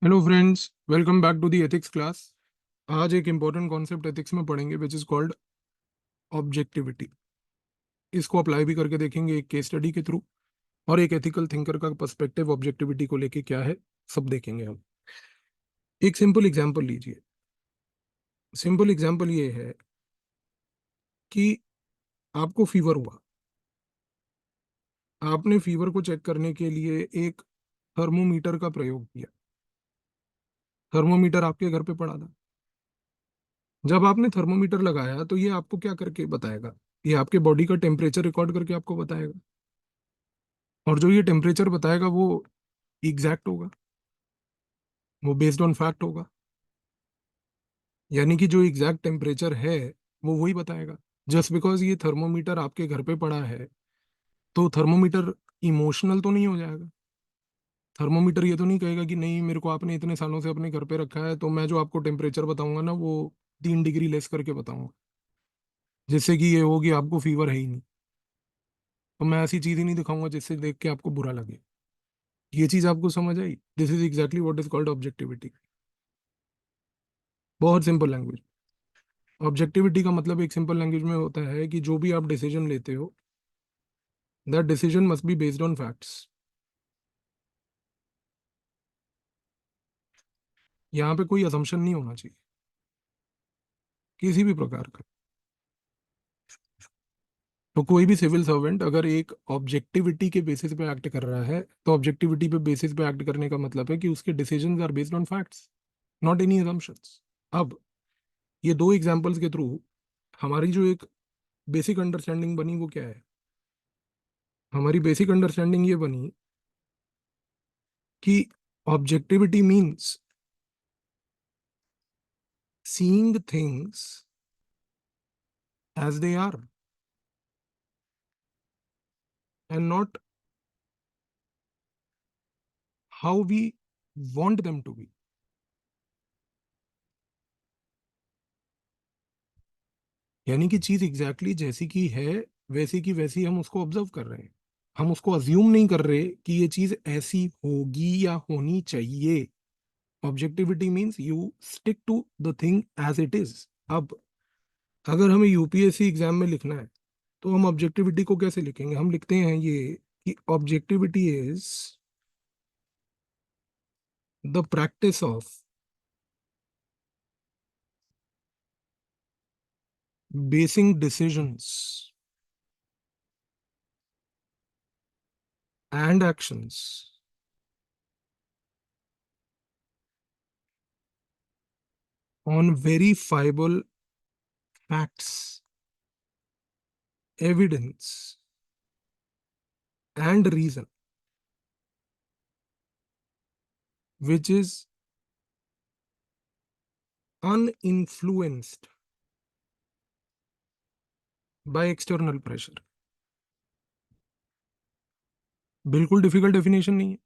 Hello friends, welcome back to the ethics class. आज एक important concept ethics में पढ़ेंगे विच इज कॉल्ड ऑब्जेक्टिविटी। इसको अप्लाई भी करके देखेंगे एक केस स्टडी के थ्रू, और एक एथिकल थिंकर का पर्सपेक्टिव ऑब्जेक्टिविटी को लेके क्या है सब देखेंगे हम। एक सिंपल एग्जांपल लीजिए। सिंपल एग्जांपल ये है कि आपको फीवर हुआ। आपने फीवर को चेक करने के लिए एक थर्मोमीटर का प्रयोग किया। थर्मोमीटर आपके घर पे पड़ा था। जब आपने थर्मोमीटर लगाया तो ये आपको क्या करके बताएगा? ये आपके बॉडी का टेम्परेचर रिकॉर्ड करके आपको बताएगा। और जो ये टेम्परेचर बताएगा वो एग्जैक्ट होगा, वो बेस्ड ऑन फैक्ट होगा। यानी कि जो एग्जैक्ट टेम्परेचर है वो वही बताएगा। जस्ट बिकॉज ये थर्मोमीटर आपके घर पे पड़ा है तो थर्मोमीटर इमोशनल तो नहीं हो जाएगा। थर्मोमीटर ये तो नहीं कहेगा कि नहीं, मेरे को आपने इतने सालों से अपने घर पे रखा है तो मैं जो आपको टेम्परेचर बताऊंगा ना वो 3 डिग्री लेस करके बताऊंगा, जिससे कि ये हो कि आपको फीवर है ही नहीं। तो मैं ऐसी चीज ही नहीं दिखाऊंगा जिससे देख के आपको बुरा लगे। ये चीज आपको समझ आई? This is exactly what is called objectivity. बहुत सिंपल लैंग्वेज। ऑब्जेक्टिविटी का मतलब एक सिंपल लैंग्वेज में होता है कि जो भी आप डिसीजन लेते हो, that decision must be based on facts. यहाँ पे कोई असम्पशन नहीं होना चाहिए किसी भी प्रकार का। तो कोई भी सिविल सर्वेंट अगर एक ऑब्जेक्टिविटी के बेसिस पे एक्ट कर रहा है तो ऑब्जेक्टिविटी पे बेसिस पे एक्ट करने का मतलब है कि उसके decisions are based on facts, not any assumptions. अब ये दो एग्जांपल्स के थ्रू हमारी जो एक बेसिक अंडरस्टैंडिंग बनी वो क्या है? हमारी बेसिक अंडरस्टैंडिंग ये बनी कि objectivity means seeing things as they are and not how we want them to be। यानी कि चीज एग्जैक्टली जैसी की है वैसी की वैसी हम उसको ऑब्जर्व कर रहे हैं। हम उसको अज्यूम नहीं कर रहे कि ये चीज ऐसी होगी या होनी चाहिए। Objectivity means you stick to the thing as it is. अब अगर हमें यूपीएससी एग्जाम में लिखना है तो हम ऑब्जेक्टिविटी को कैसे लिखेंगे? हम लिखते हैं ये कि objectivity is the practice of basing decisions and actions on verifiable facts, evidence, and reason, which is uninfluenced by external pressure। बिल्कुल डिफिकल्ट डेफिनेशन नहीं है,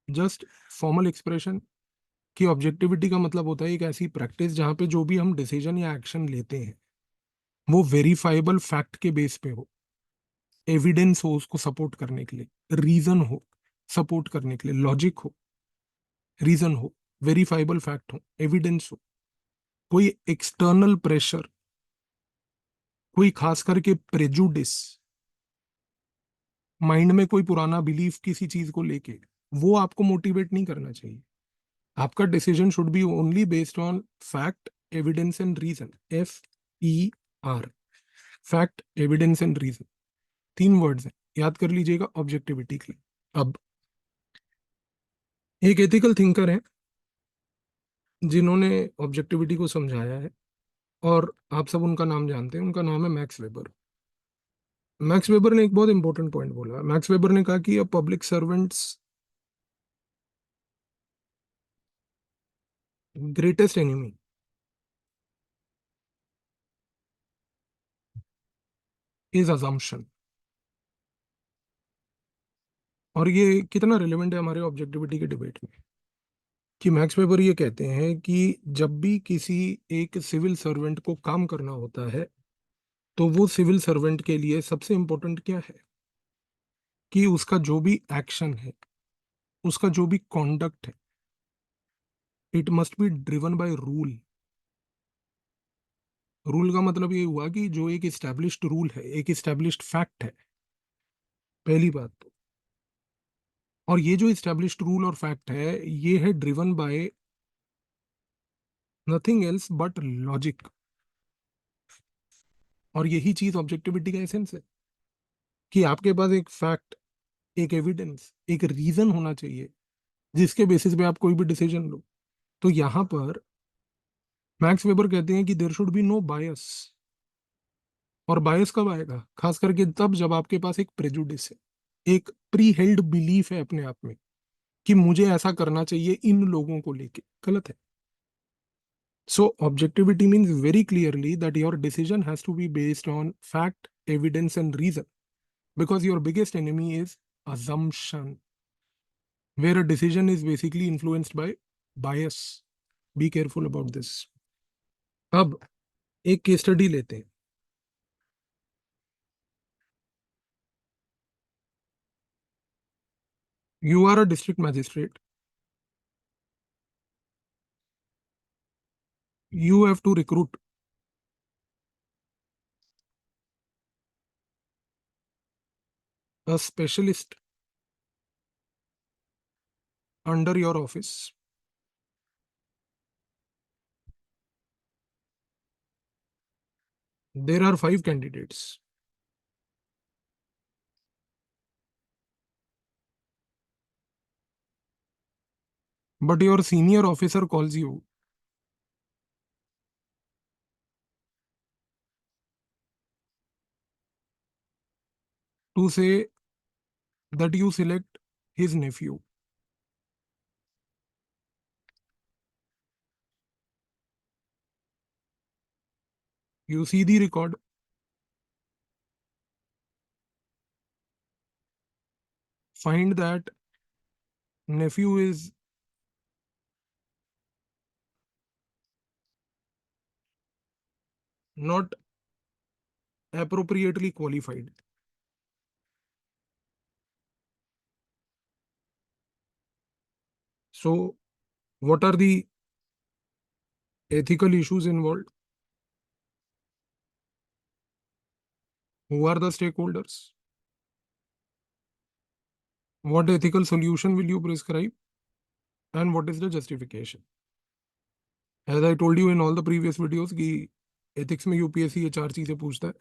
जस्ट फॉर्मल एक्सप्रेशन कि ऑब्जेक्टिविटी का मतलब होता है एक ऐसी प्रैक्टिस जहां पे जो भी हम डिसीजन या एक्शन लेते हैं वो वेरीफाइबल फैक्ट के बेस पे हो, एविडेंस हो उसको सपोर्ट करने के लिए, रीजन हो सपोर्ट करने के लिए, लॉजिक हो, रीजन हो, वेरीफाइबल फैक्ट हो, एविडेंस हो, कोई एक्सटर्नल प्रेशर, कोई खास करके प्रेजुडिस, माइंड में कोई पुराना बिलीफ किसी चीज को लेके, वो आपको मोटिवेट नहीं करना चाहिए। आपका decision should be only based on fact, evidence and reason. FER, fact, evidence and reason, 3 words हैं, याद कर लीजिएगा ऑब्जेक्टिविटी के लिए। अब एक एथिकल थिंकर है जिन्होंने ऑब्जेक्टिविटी को समझाया है, और आप सब उनका नाम जानते हैं। उनका नाम है मैक्स वेबर। मैक्स वेबर ने एक बहुत इंपॉर्टेंट पॉइंट बोला। मैक्स वेबर ने कहा कि a public servants greatest enemy is assumption. और ये कितना रिलेवेंट है हमारे ऑब्जेक्टिविटी के डिबेट में कि मैक्स वेबर ये कहते हैं कि जब भी किसी एक सिविल सर्वेंट को काम करना होता है तो वो सिविल सर्वेंट के लिए सबसे इंपॉर्टेंट क्या है कि उसका जो भी एक्शन है, उसका जो भी कॉन्डक्ट है, it must be driven by rule. Rule का मतलब ये हुआ कि जो एक इस्टेब्लिश्ड रूल है, एक इस्टेब्लिश्ड फैक्ट है, पहली बात तो। और ये जो इस्टेब्लिश्ड रूल और फैक्ट है, ये है driven by nothing else but logic. और यही चीज ऑब्जेक्टिविटी का एसेंस है, कि आपके पास एक फैक्ट, एक एविडेंस, एक रीजन होना चाहिए जिसके बेसिस पे आप कोई भी डिसीजन लो। तो यहां पर मैक्स वेबर कहते हैं कि देयर शुड बी नो बायस। और बायस कब आएगा? खास करके तब जब आपके पास एक प्रेजुडिस है, एक प्री हेल्ड बिलीफ है अपने आप में, कि मुझे ऐसा करना चाहिए इन लोगों को लेके। गलत है। So objectivity means very clearly that your decision has to be based on fact, evidence and reason, because your biggest enemy is assumption, where a decision is basically influenced by bias. Be careful about this. अब एक case study लेते हैं। You are a district magistrate, you have to recruit a specialist under your office. There are 5 candidates, but your senior officer calls you to say that you select his nephew. You see the record, find that nephew is not appropriately qualified. So, what are the ethical issues involved? Who are the stakeholders? What ethical solution will you prescribe? And what is the justification? As I told you in all the previous videos कि ethics में UPSC ये 4 चीजें पूछता है।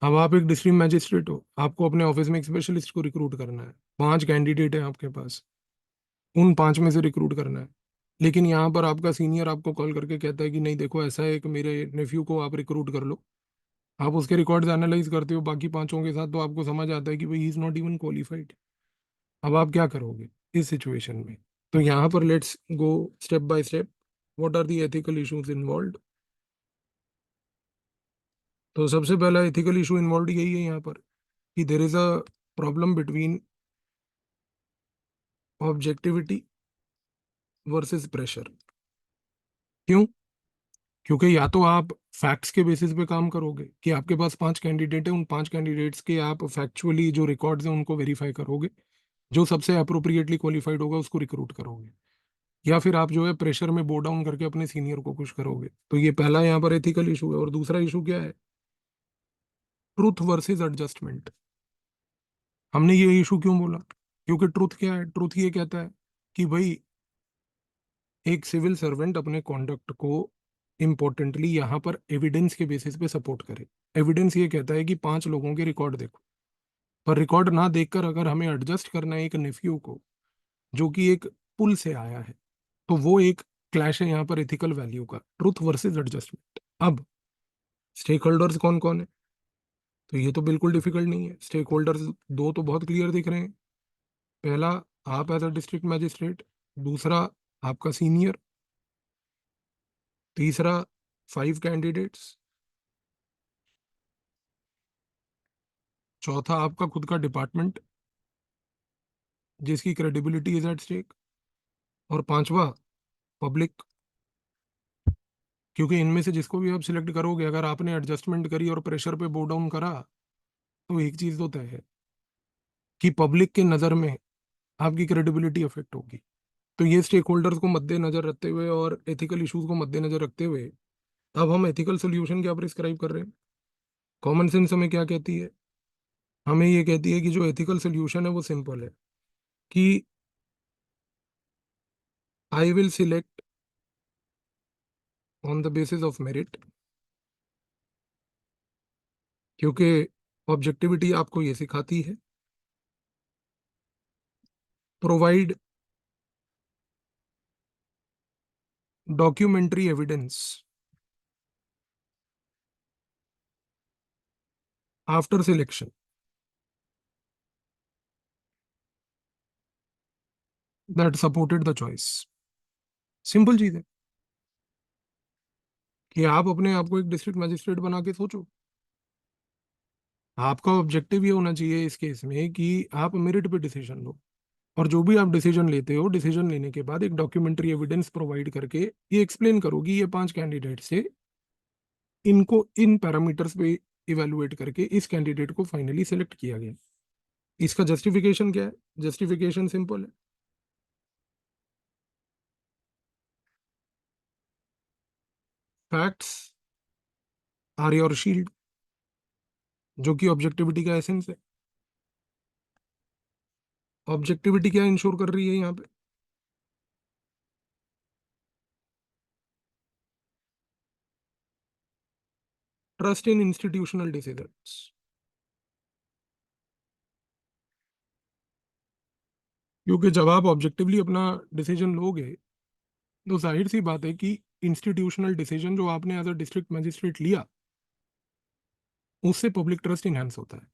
अब आप एक district magistrate हो, आपको अपने ऑफिस में एक स्पेशलिस्ट को रिक्रूट करना है। 5 कैंडिडेट हैं आपके पास, उन 5 में से रिक्रूट करना है। लेकिन यहाँ पर आपका सीनियर आपको कॉल करके कहता है कि नहीं देखो ऐसा है कि मेरे नेफ्यू को आप रिक्रूट कर लो। आप उसके रिकॉर्ड्स एनालाइज करते हो बाकी 5 के साथ, तो आपको समझ आता है कि भाई he is not even qualified. अब आप क्या करोगे इस सिचुएशन में? तो यहाँ पर let's go step by step. What are the ethical issues involve? तो सबसे पहला एथिकल इशू इन्वॉल्व यही है यहाँ पर, कि there is a problem between objectivity versus pressure. क्यों? क्योंकि या तो आप फैक्ट्स के बेसिस पे काम करोगे कि आपके पास 5 कैंडिडेट है, उन 5 कैंडिडेट्स के आप फैक्चुअली जो रिकॉर्ड्स हैं उनको वेरीफाई करोगे, जो सबसे अप्रोप्रिएटली क्वालिफाइड होगा उसको रिक्रूट करोगे। या फिर आप जो है प्रेशर में बो डाउन करके अपने सीनियर को खुश करोगे। तो ये पहला यहाँ पर एथिकल इशू है। और दूसरा इशू क्या है? Truth versus adjustment. हमने ये इशू क्यों बोला? क्योंकि ट्रूथ क्या है? ट्रूथ ये कहता है कि भाई एक सिविल सर्वेंट अपने कॉन्डक्ट को इम्पोर्टेंटली यहाँ पर एविडेंस के बेसिस पे सपोर्ट करे। एविडेंस ये कहता है कि 5 लोगों के रिकॉर्ड देखो, पर रिकॉर्ड ना देखकर अगर हमें एडजस्ट करना है एक नेफ्यू को जो कि एक पुल से आया है, तो वो एक क्लैश है यहाँ पर एथिकल वैल्यू का, ट्रूथ वर्सेस एडजस्टमेंट। अब स्टेक होल्डर्स कौन कौन है? तो ये तो बिल्कुल डिफिकल्ट नहीं है। स्टेक होल्डर्स दो तो बहुत क्लियर दिख रहे हैं। पहला, आप एज अ डिस्ट्रिक्ट मैजिस्ट्रेट। दूसरा, आपका सीनियर। तीसरा, 5 कैंडिडेट्स। चौथा, आपका खुद का डिपार्टमेंट जिसकी क्रेडिबिलिटी इज एट स्टेक। और पांचवा, पब्लिक। क्योंकि इनमें से जिसको भी आप सिलेक्ट करोगे, अगर आपने एडजस्टमेंट करी और प्रेशर पे बो डाउन करा, तो एक चीज तो तय है कि पब्लिक के नजर में आपकी क्रेडिबिलिटी अफेक्ट होगी। तो ये स्टेक होल्डर्स को मद्देनजर रखते हुए और एथिकल इश्यूज को मद्देनजर रखते हुए अब हम एथिकल सोल्यूशन क्या प्रिस्क्राइब कर रहे हैं। कॉमन सेंस हमें क्या कहती है? हमें ये कहती है कि जो एथिकल सोल्यूशन है वो सिंपल है कि I will select on the basis of merit, क्योंकि ऑब्जेक्टिविटी आपको ये सिखाती है। Provide documentary evidence after selection that supported the choice. Simple चीज है कि आप अपने आप को एक डिस्ट्रिक्ट मजिस्ट्रेट बना के सोचो। आपका ऑब्जेक्टिव ये होना चाहिए इस केस में कि आप मेरिट पे डिसीजन लो, और जो भी आप डिसीजन लेते हो, डिसीजन लेने के बाद एक डॉक्यूमेंट्री एविडेंस प्रोवाइड करके ये एक्सप्लेन करो कि ये 5 कैंडिडेट से इनको इन पैरामीटर्स पे इवेलुएट करके इस कैंडिडेट को फाइनली सेलेक्ट किया गया। इसका जस्टिफिकेशन क्या है? जस्टिफिकेशन सिंपल है। फैक्ट्स आर योर शील्ड, जो कि ऑब्जेक्टिविटी का एसेंस है। ऑब्जेक्टिविटी क्या इंश्योर कर रही है यहाँ पे? Trust in institutional decisions. क्योंकि जब आप ऑब्जेक्टिवली अपना डिसीजन लोगे तो जाहिर सी बात है कि इंस्टीट्यूशनल डिसीजन जो आपने एज अ डिस्ट्रिक्ट मजिस्ट्रेट लिया उससे पब्लिक ट्रस्ट इनहेंस होता है।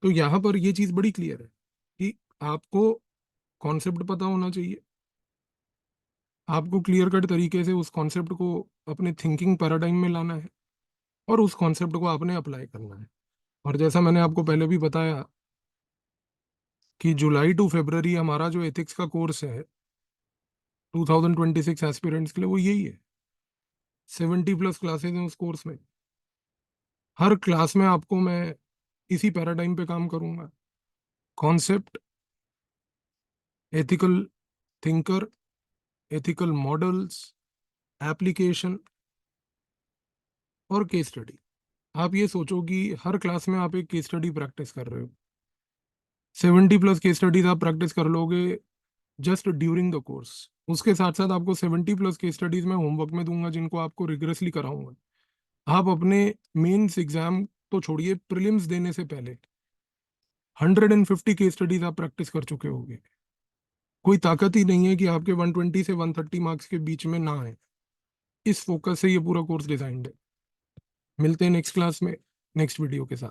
तो यहाँ पर ये चीज़ बड़ी क्लियर है कि आपको कॉन्सेप्ट पता होना चाहिए, आपको क्लियर कट तरीके से उस कॉन्सेप्ट को अपने थिंकिंग पैराडाइम में लाना है और उस कॉन्सेप्ट को आपने अप्लाई करना है। और जैसा मैंने आपको पहले भी बताया कि जुलाई टू फरवरी हमारा जो एथिक्स का कोर्स है 2026 एस्पिरेंट्स के लिए, वो यही है। 70+ क्लासेज हैं उस कोर्स में। हर क्लास में आपको मैं इसी पैराडाइम पे काम करूंगा। Concept, ethical thinker, ethical models, application और केस स्टडी। आप ये सोचो कि हर क्लास में आप एक केस स्टडी प्रैक्टिस कर रहे हो। 70+ केस स्टडीज आप प्रैक्टिस कर लोगे जस्ट ड्यूरिंग द कोर्स। उसके साथ साथ आपको 70+ केस स्टडीज मैं होमवर्क में दूंगा जिनको आपको रिग्रेसली कराऊंगा। आप अपने मेंस एग्जाम तो छोड़िए, प्रीलिम्स देने से पहले 150 केस स्टडीज आप प्रैक्टिस कर चुके होगे। कोई ताकत ही नहीं है कि आपके 120 से 130 मार्क्स के बीच में ना आए। इस फोकस से ये पूरा कोर्स डिजाइंड है। मिलते हैं नेक्स्ट क्लास में नेक्स्ट वीडियो के साथ।